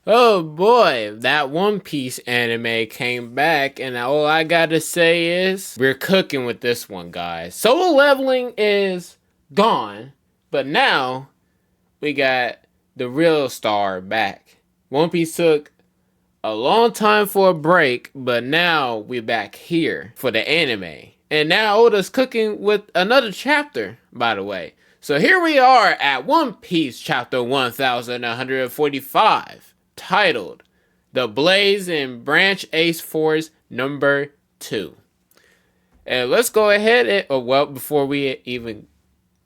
Oh boy, that One Piece anime came back, and all I gotta say is we're cooking with this one, guys. Solo leveling is gone, but now we got the real star back. One Piece took a long time for a break, but now we're back here for the anime. And now Oda's cooking with another chapter, by the way. So here we are at One Piece chapter 1145, titled The Blaze in Branch Ace Force number 2. And let's go ahead and, before we even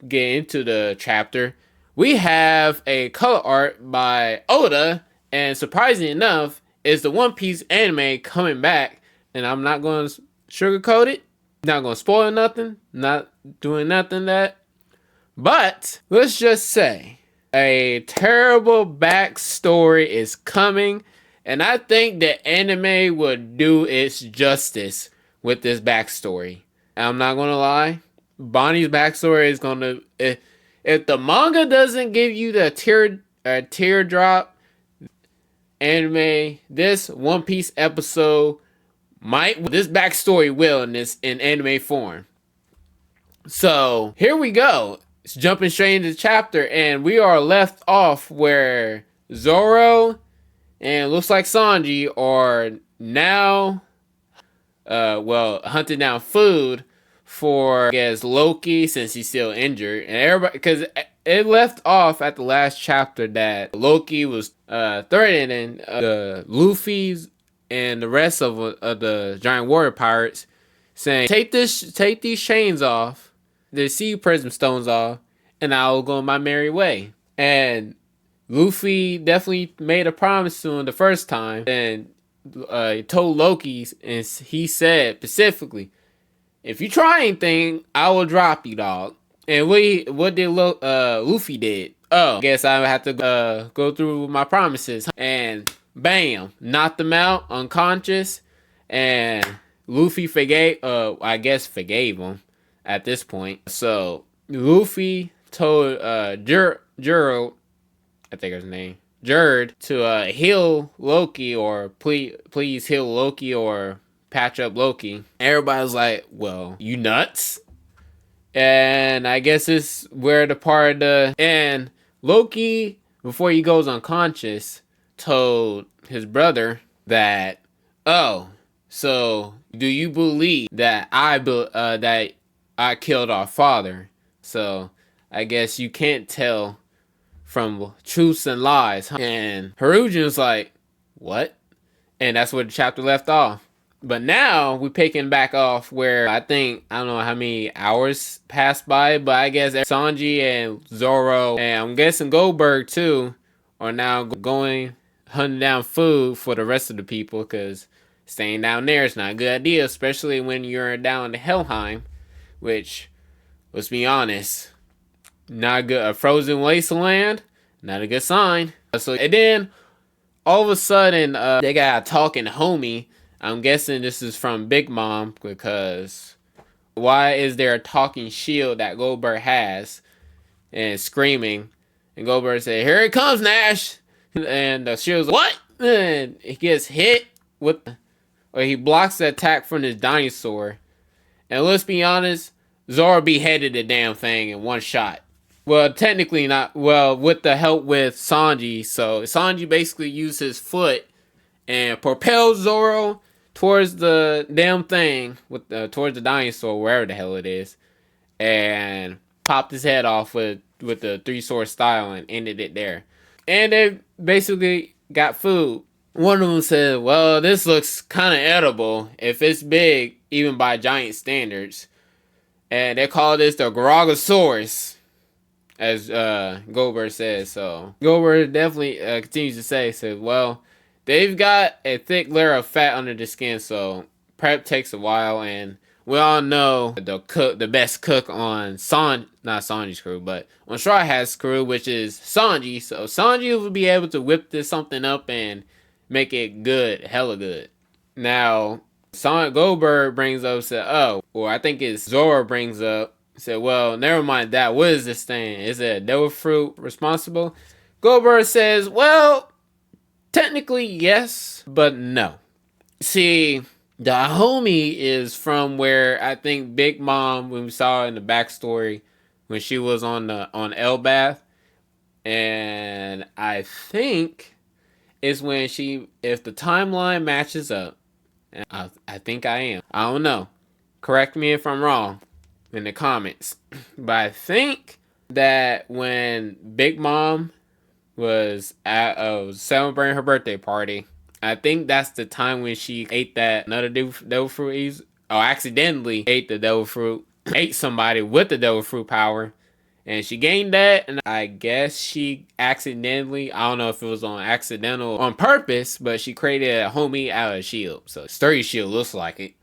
get into the chapter, we have a color art by Oda, and surprisingly enough, is the One Piece anime coming back, and I'm not going to sugarcoat it, not going to spoil nothing, not doing nothing that, but let's just say a terrible backstory is coming, and I think the anime would do its justice with this backstory. I'm not going to lie, Bonnie's backstory is going to, if the manga doesn't give you the teardrop anime, this One Piece episode this backstory will in anime form. So here we go. It's jumping straight into the chapter, and we are left off where Zoro and looks like Sanji are now hunting down food for, I guess, Loki, since he's still injured, and everybody, because it left off at the last chapter that Loki was threatening the Luffy's and the rest of the giant warrior pirates, saying, take these chains off, the sea prism stones off, and I'll go my merry way. And Luffy definitely made a promise to him the first time, and he told Loki, and he said specifically, if you try anything, I will drop you, dog. And what did Luffy did? Oh, I guess I have to go through my promises. And bam, knocked him out unconscious. And Luffy forgave him at this point. So Luffy told Gerald, I think his name, Jerd, to heal Loki, or please heal Loki or patch up Loki. Everybody's like, well, you nuts? And I guess it's where the part and Loki, before he goes unconscious, told his brother that, oh, so do you believe that I killed our father? So I guess you can't tell from truths and lies. And Harujin's like, what? And that's where the chapter left off. But now we're picking back off where I don't know how many hours passed by, but I guess Sanji and Zoro, and I'm guessing Goldberg too, are now going hunting down food for the rest of the people, because staying down there is not a good idea, especially when you're down in Helheim, which, let's be honest, not good. A frozen wasteland, not a good sign. So, and then all of a sudden, they got a talking homie. I'm guessing this is from Big Mom, because why is there a talking shield that Goldberg has and screaming? And Goldberg said, here it comes, Nash. And the shield's like, what? And he gets hit or he blocks the attack from his dinosaur. And let's be honest, Zoro beheaded the damn thing in one shot. Well, technically not. Well, with the help with Sanji. So Sanji basically used his foot and propelled Zoro towards the damn thing, towards the dinosaur, wherever the hell it is, and popped his head off with the three-sword style and ended it there. And they basically got food. One of them said, well, this looks kind of edible if it's big, even by giant standards. And they call this the Gorogosaurus, as Goldberg says. So Goldberg definitely continues to say, well, they've got a thick layer of fat under the skin, so prep takes a while, and we all know the best cook on not Sanji's crew, but on Straw Hat's crew, which is Sanji. So Sanji will be able to whip something up and make it good, hella good. Now, Goldberg brings up, or I think it's Zoro brings up, said, well, never mind that. What is this thing? Is it a devil fruit responsible? Goldberg says, well, Technically, yes, but no. See, the homie is from where I think Big Mom, when we saw in the backstory, when she was on Elbath, and I think it's when if the timeline matches up, and I think I am. I don't know. Correct me if I'm wrong in the comments. But I think that when Big Mom was celebrating her birthday party, I think that's the time when she ate that another devil fruit. Accidentally ate the devil fruit. Ate somebody with the devil fruit power. And she gained that, and I guess she accidentally, I don't know if it was on purpose, but she created a homie out of a shield. So sturdy shield looks like it.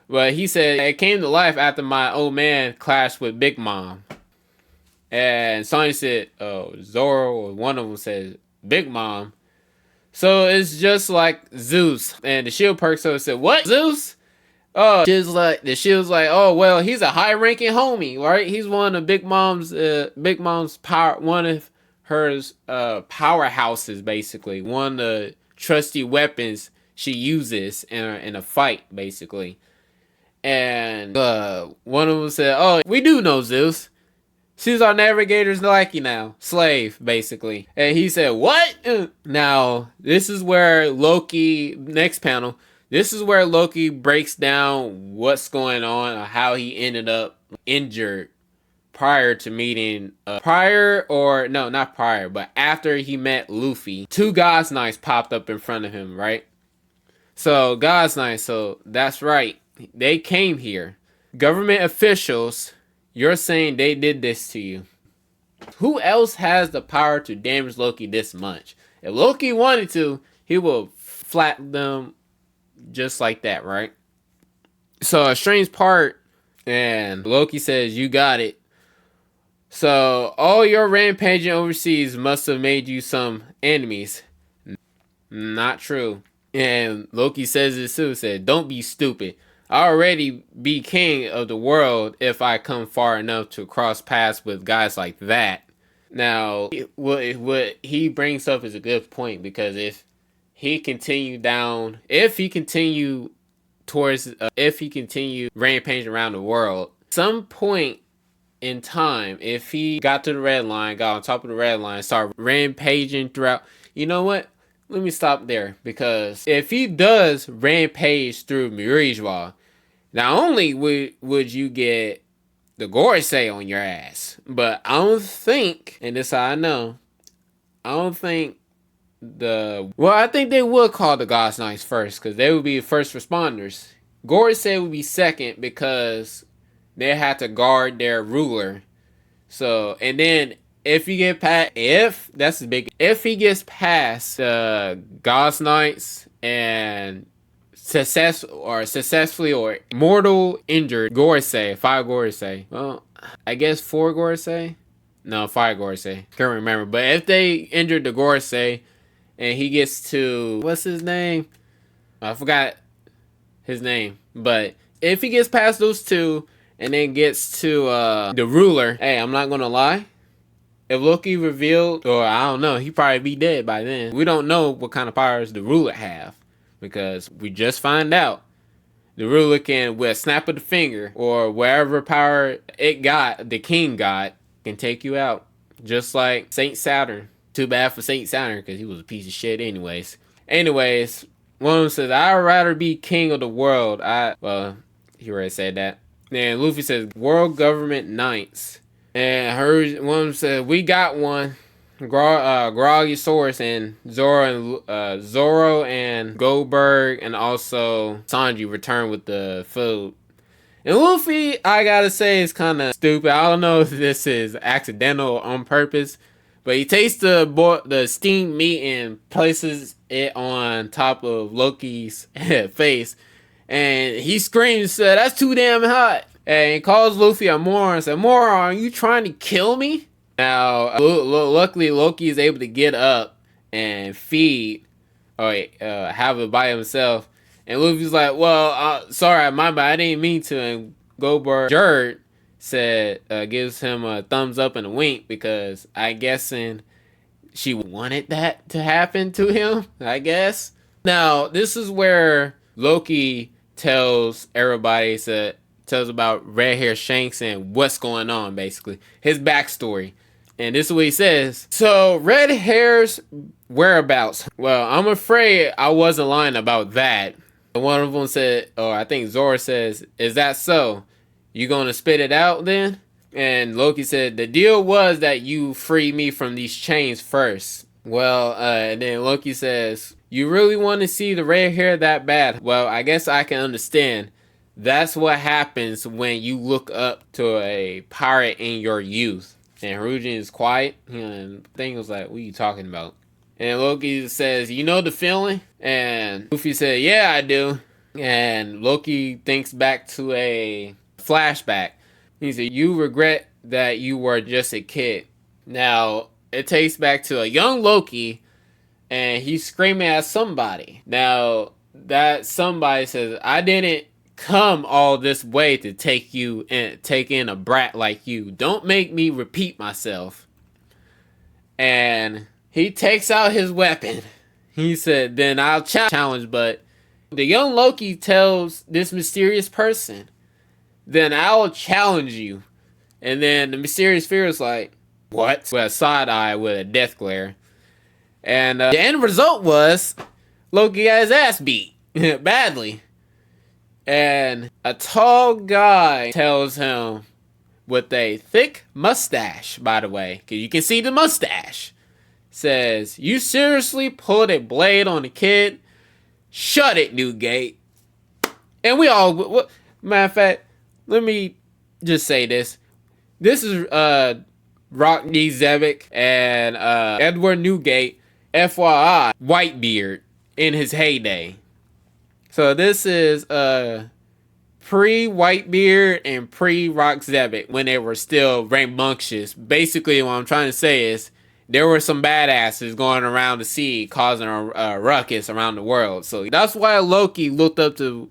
But he said it came to life after my old man clashed with Big Mom. And Sonny said, Zoro, or one of them said Big Mom. So it's just like Zeus. And the shield perk so said, what? Zeus? Oh, the shield's like, oh well, he's a high-ranking homie, right? He's one of Big Mom's power, one of her powerhouses, basically. One of the trusty weapons she uses in a fight, basically. And one of them said, oh, we do know Zeus. She's our navigator's lackey now. Slave, basically. And he said, what? Now, this is where Loki, next panel, this is where Loki breaks down what's going on, or how he ended up injured prior to meeting, after he met Luffy. 2 God's Knights popped up in front of him, right? So, God's Knights, so that's right. They came here. Government officials, you're saying they did this to you. Who else has the power to damage Loki this much? If Loki wanted to, he will flatten them just like that, right? So a strange part, and Loki says, you got it. So all your rampaging overseas must have made you some enemies. Not true. And Loki says this too, said, don't be stupid. I already be king of the world if I come far enough to cross paths with guys like that. Now, what he brings up is a good point, because if he continue rampaging around the world, some point in time, if he got on top of the red line, start rampaging throughout, you know what? Let me stop there, because if he does rampage through Mirigeois, not only would you get the Gorosei on your ass, but I don't think, and this how I know, I don't think I think they would call the God's Knights first, because they would be first responders. Gorosei would be second, because they had to guard their ruler. So, and then if he gets past the God's Knights and successfully or mortal injured Gorosei, 5 Gorosei. Well, I guess 4 Gorosei? No, 5 Gorosei. Can't remember. But if they injured the Gorosei and he gets to, what's his name? I forgot his name. But if he gets past those 2 and then gets to the ruler, hey, I'm not gonna lie. If Loki revealed, or I don't know, he'd probably be dead by then. We don't know what kind of powers the ruler have, because we just find out the ruler can, with a snap of the finger, or wherever power the king got, can take you out. Just like Saint Saturn. Too bad for Saint Saturn, because he was a piece of shit anyways. One of them says, I'd rather be king of the world. He already said that. Then Luffy says, world government knights. And one of them said, we got one. Groggysaurus and Zoro and Goldberg and also Sanji return with the food. And Luffy, I gotta say, is kind of stupid. I don't know if this is accidental or on purpose, but he takes the steamed meat and places it on top of Loki's face, and he screams, said, "That's too damn hot!" And he calls Luffy a moron. Said, "Moron, are you trying to kill me?" Now, luckily, Loki is able to get up and feed, or have it by himself. And Luffy's like, well, sorry, my bad, I didn't mean to. And Goldberg gives him a thumbs up and a wink, because I guessing she wanted that to happen to him, I guess. Now, this is where Loki tells everybody, tells about Red Hair Shanks and what's going on, basically. His backstory. And this is what he says. So, Red Hair's whereabouts. Well, I'm afraid I wasn't lying about that. One of them said, or I think Zora says, is that so? You gonna spit it out then? And Loki said, the deal was that you free me from these chains first. Well, and then Loki says, you really want to see the red hair that bad? Well, I guess I can understand. That's what happens when you look up to a pirate in your youth. And Harujin is quiet. And Thing was like, what are you talking about? And Loki says, you know the feeling? And Luffy said, yeah, I do. And Loki thinks back to a flashback. He said, you regret that you were just a kid. Now, it takes back to a young Loki, and he's screaming at somebody. Now, that somebody says, I didn't come all this way to take you and take in a brat like you. Don't make me repeat myself. And he takes out his weapon. He said, then I'll challenge, but the young Loki tells this mysterious person, then I'll challenge you. And then the mysterious figure is like, what? With a side eye with a death glare. And the end result was Loki got his ass beat badly. And a tall guy tells him, with a thick mustache, by the way, because you can see the mustache, says, you seriously pulled a blade on a kid? Shut it, Newgate. And we all, matter of fact, let me just say this. This is Rock D. Zebek and Edward Newgate, FYI, Whitebeard in his heyday. So this is pre-Whitebeard and pre-Rock Zebek when they were still rambunctious. Basically, what I'm trying to say is there were some badasses going around the sea causing a ruckus around the world. So that's why Loki looked up to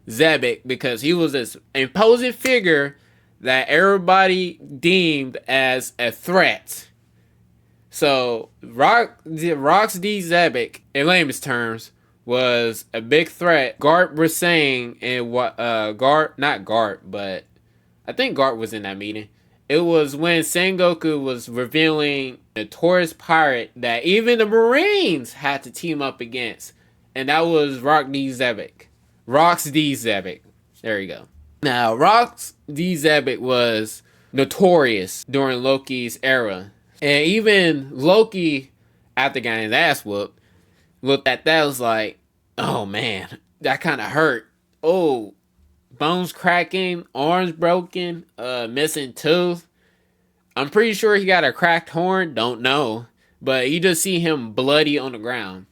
Zebek, because he was this imposing figure that everybody deemed as a threat. So Rox D. Zebek, in layman's terms, was a big threat. Gart was saying, and what not Gart, but I think Gart was in that meeting. It was when Sengoku was revealing the notorious pirate that even the Marines had to team up against, and that was Rox D. Zebek. Rox D. Zebek. There you go. Now, Rox D. Zebek was notorious during Loki's era. And even Loki, after getting his ass whooped, looked at that and was like, oh man, that kind of hurt. Oh, bones cracking, arms broken, missing tooth. I'm pretty sure he got a cracked horn, don't know. But you just see him bloody on the ground.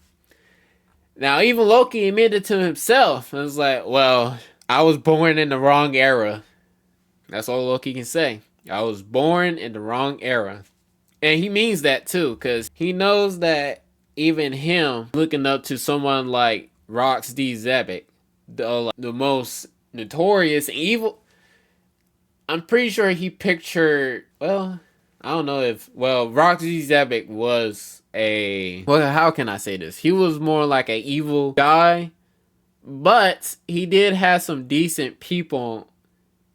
Now, even Loki admitted to himself. And was like, well, I was born in the wrong era. That's all Loki can say. I was born in the wrong era. And he means that too, because he knows that even him looking up to someone like Rox D. Zebek, the most notorious evil, I'm pretty sure he pictured, well, I don't know if, well, Rox D. Zebek was how can I say this? He was more like an evil guy, but he did have some decent people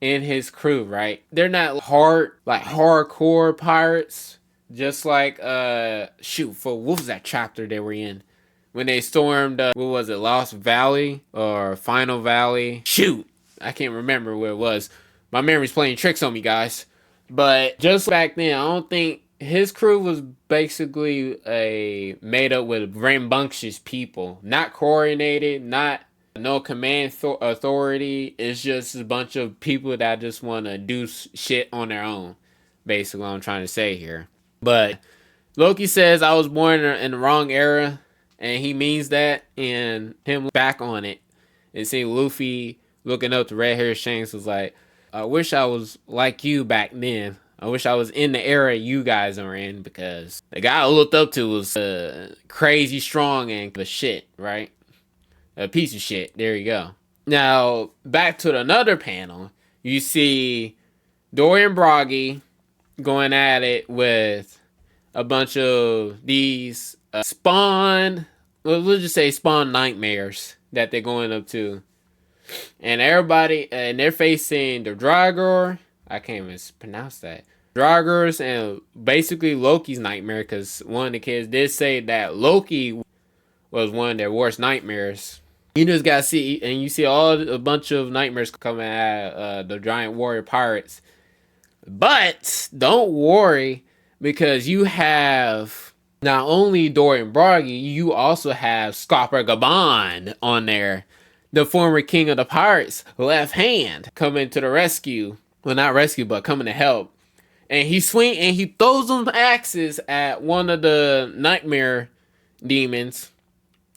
in his crew, right? They're not hardcore pirates. Just like, what was that chapter they were in? When they stormed, Lost Valley or Final Valley? I can't remember where it was. My memory's playing tricks on me, guys. But just back then, I don't think his crew was basically made up with rambunctious people. Not coordinated, no command authority. It's just a bunch of people that just want to do shit on their own. Basically what I'm trying to say here. But Loki says I was born in the wrong era, and he means that, and him back on it and seeing Luffy looking up to Red Hair Shanks was like, I wish I was like you back then. I wish I was in the era you guys are in, because the guy I looked up to was crazy strong and a shit, right? A piece of shit. There you go. Now, back to another panel, you see Dorian Broggy going at it with a bunch of these spawn, well, let's just say spawn nightmares that they're going up to. And everybody, and they're facing the Draugr. I can't even pronounce that. Draugrs and basically Loki's nightmare, because one of the kids did say that Loki was one of their worst nightmares. You just gotta see, and you see a bunch of nightmares coming at the giant warrior pirates. But don't worry, because you have not only Dorian Broggy, you also have Scopper Gaban on there, the former king of the pirates, left hand, coming to the rescue. Well, not rescue, but coming to help. And he throws them axes at one of the nightmare demons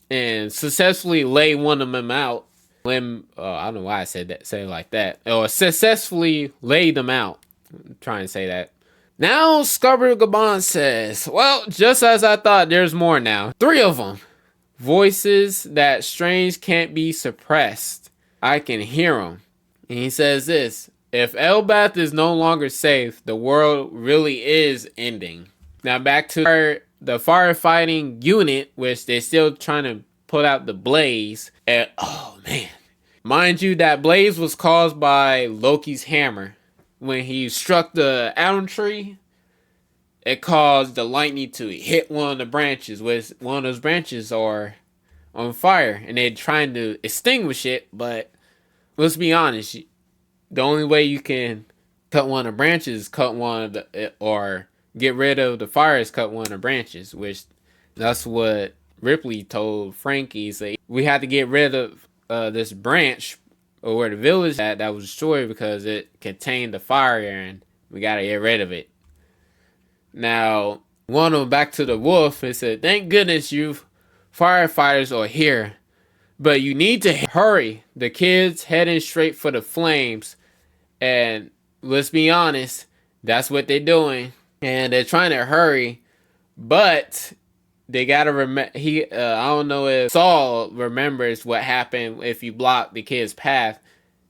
and successfully lay one of them out. I don't know why I say it like that. Or successfully laid them out. I'm trying to say that. Now, Scarborough Gaban says, well, just as I thought, there's more now. 3 of them. Voices that strange can't be suppressed. I can hear them. And he says this. If Elbath is no longer safe, the world really is ending. Now back to the firefighting unit, which they're still trying to put out the blaze. And oh man. Mind you, that blaze was caused by Loki's hammer. When he struck the atom tree, it caused the lightning to hit one of the branches, which one of those branches are on fire. And they're trying to extinguish it, but let's be honest, the only way you can cut one of the branches is cut one of the, or get rid of the fire is cut one of the branches, which that's what Ripley told Frankie. So we had to get rid of this branch or where the village that was destroyed because it contained the fire and we got to get rid of it. Now, one of them back to the wolf and said, thank goodness you firefighters are here, but you need to hurry. The kids heading straight for the flames. And let's be honest, that's what they're doing. And they're trying to hurry. But they got to remember, I don't know if Saul remembers what happened if you block the kid's path.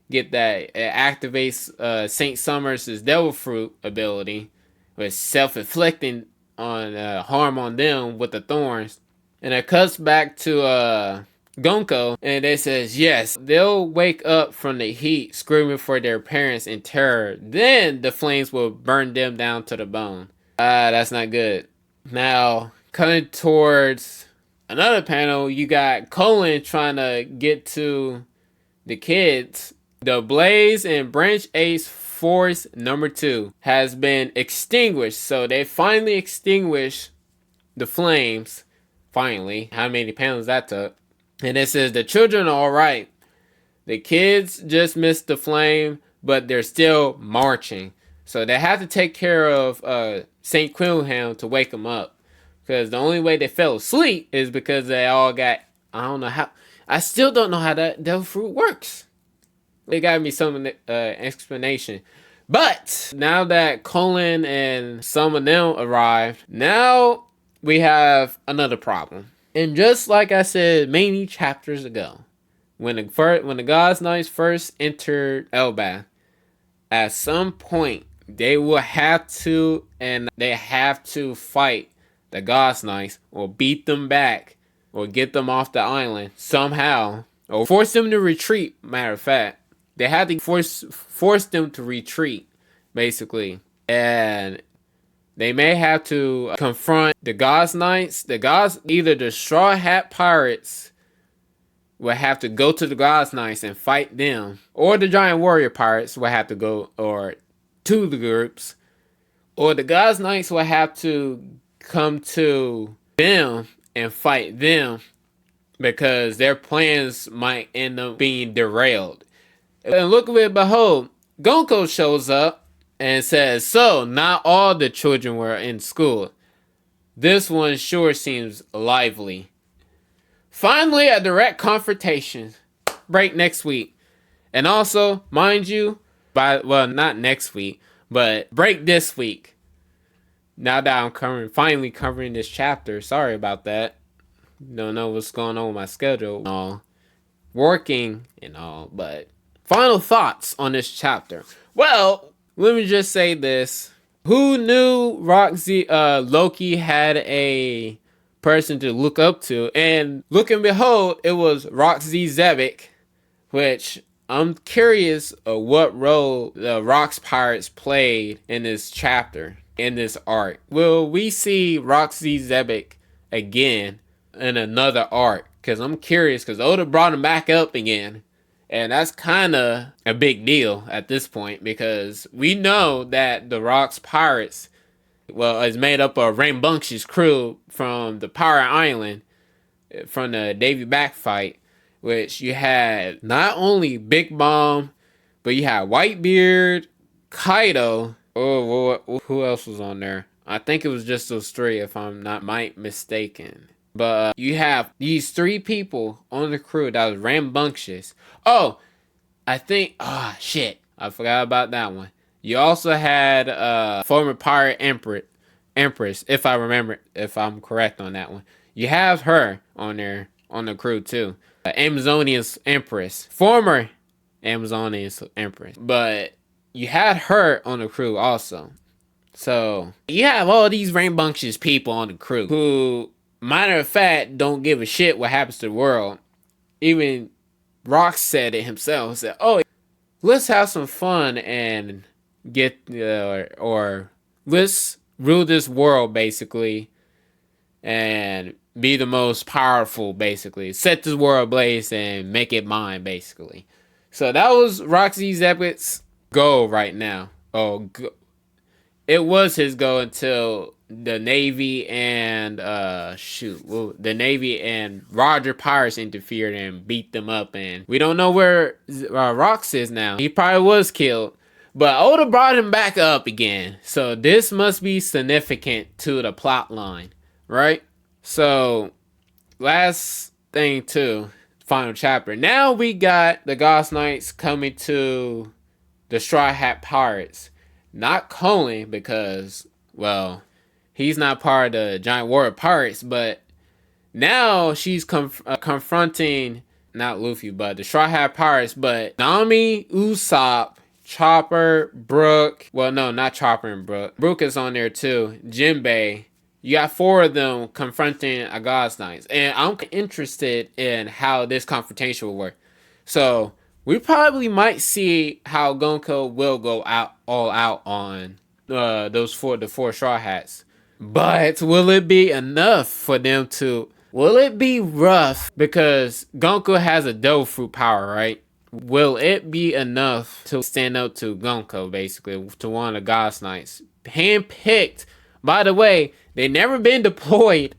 Get that, it activates Saint Summers' Devil Fruit ability. With self-inflicting on harm on them with the thorns. And it cuts back to Gonko, and it says, yes, they'll wake up from the heat screaming for their parents in terror. Then the flames will burn them down to the bone. That's not good. Now, coming towards another panel, you got Colin trying to get to the kids. The Blaze and Branch Ace Force number 2 has been extinguished. So they finally extinguished the flames. Finally. How many panels that took? And it says the children are alright. The kids just missed the flame, but they're still marching. So they have to take care of St. Quilhelm to wake them up. Because the only way they fell asleep is because they all got, I don't know how, I still don't know how that devil fruit works. They got me some explanation. But now that Colin and some of them arrived, now we have another problem. And just like I said many chapters ago, when the God's Knights first entered Elbath, at some point they will have to, and they have to fight the God's Knights or beat them back or get them off the island somehow or force them to retreat. Matter of fact, they had to force them to retreat basically, and they may have to confront the God's Knights. Either the Straw Hat Pirates will have to go to the God's Knights and fight them, or the Giant Warrior Pirates will have to go to the groups, or the God's Knights will have to come to them and fight them because their plans might end up being derailed. And look at it, behold, Gonko shows up and says, so, not all the children were in school. This one sure seems lively. Finally, a direct confrontation. Break next week. And also, mind you, not next week, but break this week. Now that I'm finally covering this chapter. Sorry about that. Don't know what's going on with my schedule and all. Working and all, but final thoughts on this chapter. Well, let me just say this. Who knew Loki had a person to look up to? And look and behold, it was Roxy Zebek, which I'm curious what role the Rocks pirates played in this chapter, in this arc. Will we see Roxy Zebek again in another arc? Because I'm curious, because Oda brought him back up again. And that's kind of a big deal at this point, because we know that the Rocks pirates, well, is made up of rambunctious crew from the Pirate Island, from the Davy Back fight, which you had not only Big Bomb, but you had Whitebeard, Kaido. Oh, who else was on there? I think it was just those three, if I'm not mistaken. But you have these three people on the crew that was rambunctious. Oh, I think. Oh shit, I forgot about that one. You also had former pirate Empress, if I remember, if I'm correct on that one. You have her on there on the crew too. Amazonian Empress, former Amazonian Empress, but you had her on the crew also. So you have all these rambunctious people on the crew who, matter of fact, don't give a shit what happens to the world. Even Rock said it himself. He said, "Oh, let's have some fun and get or let's rule this world basically, and be the most powerful basically. Set this world ablaze and make it mine basically." So that was Roxy Zebek's goal right now. It was his goal until the Navy and the Navy and Roger Pirates interfered and beat them up, and we don't know where Rocks is now. He probably was killed, but Oda brought him back up again. So this must be significant to the plot line, right? So last thing too, final chapter. Now we got the Ghost Knights coming to the Straw Hat Pirates. Not Colin, because, well, he's not part of the Giant War of Pirates, but now she's confronting, not Luffy, but the Straw Hat Pirates, but Nami, Usopp, Chopper, Brook, well, no, not Chopper and Brook. Brook is on there too. Jinbei. You got four of them confronting a God's Knights. And I'm interested in how this confrontation will work. So we probably might see how Gonko will go all out on the four Straw Hats. But will it be enough for them to? Will it be rough? Because Gonko has a devil fruit power, right? Will it be enough to stand up to Gonko, basically, to one of the God's Knights? Handpicked. By the way, they never been deployed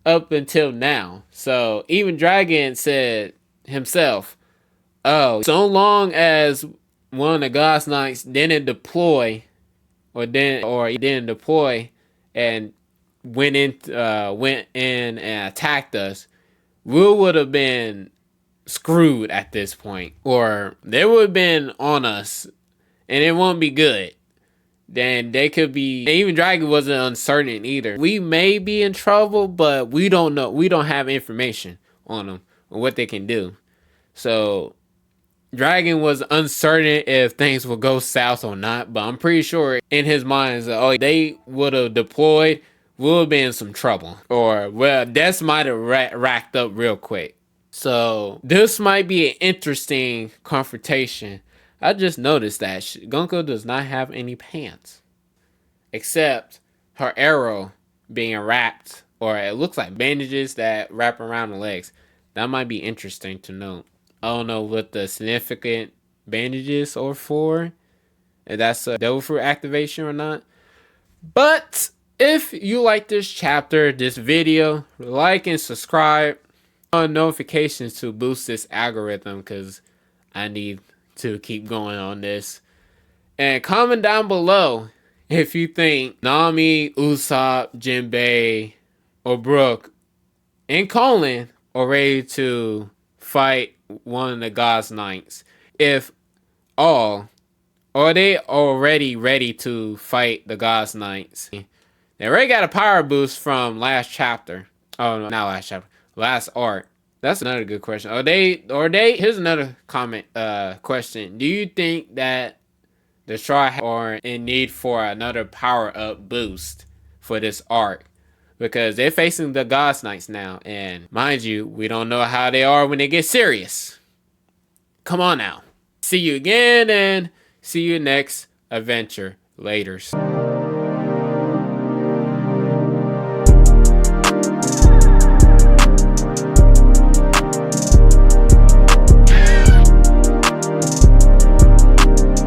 up until now. So even Dragon said himself, "Oh, so long as one of the God's Knights didn't deploy, or he didn't deploy and went in and attacked us, we would have been screwed at this point, or they would have been on us, and it won't be good." Then they could be. Even Dragon wasn't uncertain either. We may be in trouble, but we don't know. We don't have information on them or what they can do. So Dragon was uncertain if things would go south or not, but I'm pretty sure in his mind, they would have deployed, we'll have been in some trouble. Or, well, deaths might have racked up real quick. So this might be an interesting confrontation. I just noticed that Gonko does not have any pants, except her arrow being wrapped, or it looks like bandages that wrap around the legs. That might be interesting to note. I don't know what the significant bandages are for, if that's a devil fruit activation or not. But if you like this chapter, this video, like and subscribe on notifications to boost this algorithm, because I need to keep going on this. And comment down below if you think Nami, Usopp, Jinbei, or Brook and Colin are ready to fight one of the God's Knights. If all, are they already ready to fight the God's Knights? They already got a power boost from last chapter. Oh, no, not last chapter. Last arc. That's another good question. Here's another comment question. Do you think that the Straw Hats are in need for another power-up boost for this arc. Because they're facing the Gods Knights now. And mind you, we don't know how they are when they get serious. Come on now. See you again and see you next adventure. Laters.